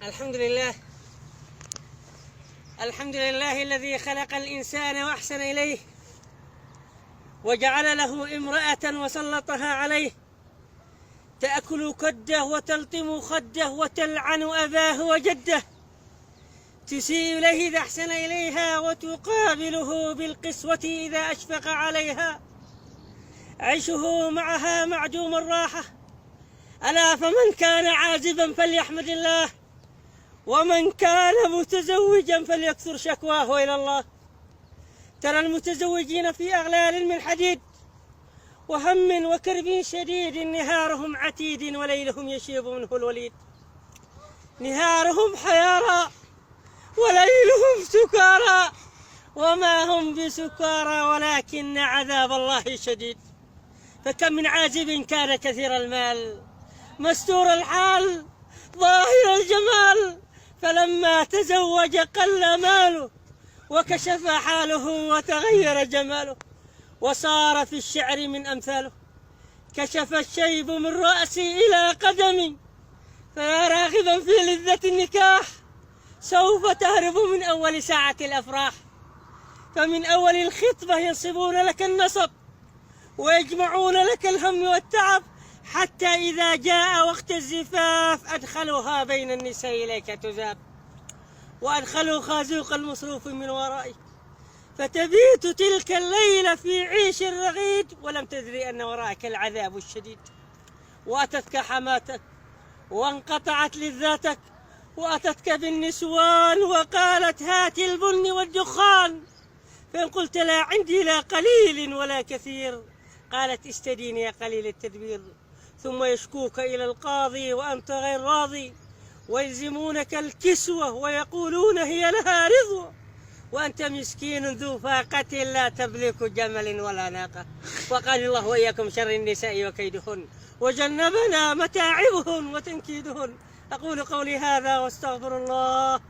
الحمد لله. الحمد لله الذي خلق الإنسان وأحسن إليه وجعل له امرأة وسلطها عليه تأكل كده وتلطم خده وتلعن أباه وجده، تسيء إليه إذا أحسن إليها وتقابله بالقسوة إذا أشفق عليها. عيشه معها معدوم الراحة. ألا فمن كان عازبا فليحمد الله، ومن كان متزوجا فليكثر شكواه إلى الله. ترى المتزوجين في أغلال من حديد وهم وكرب شديد، نهارهم عتيد وليلهم يشيب منه الوليد. نهارهم حيارى وليلهم سكارى، وما هم بسكارى ولكن عذاب الله شديد. فكم من عازب كان كثير المال مستور الحال ظاهر الجمال، فلما تزوج قل ماله وكشف حاله وتغير جماله، وصار في الشعر من أمثاله. كشف الشيب من رأسي إلى قدمي، فيا راغبا في لذة النكاح سوف تهرب من أول ساعة الأفراح. فمن أول الخطبة ينصبون لك النصب ويجمعون لك الهم والتعب، حتى إذا جاء وقت الزفاف أدخلوها بين النساء إليك تذاب، وأدخلوا خازوق المصروف من ورائك، فتبيت تلك الليلة في عيش رغيد ولم تدري أن وراءك العذاب الشديد. وأتتك حماتك وانقطعت لذاتك، وأتتك بالنسوان وقالت هات البن والدخان، فإن قلت لا عندي لا قليل ولا كثير قالت استديني يا قليل التدبير. ثم يشكوك إلى القاضي وأنت غير راضي، ويلزمونك الكسوة ويقولون هي لها رضوة، وأنت مسكين ذو فاقة لا تملك جمل ولا ناقة. وقال الله وإياكم شر النساء وكيدهن، وجنبنا متاعبهن وتنكيدهن. أقول قولي هذا واستغفر الله.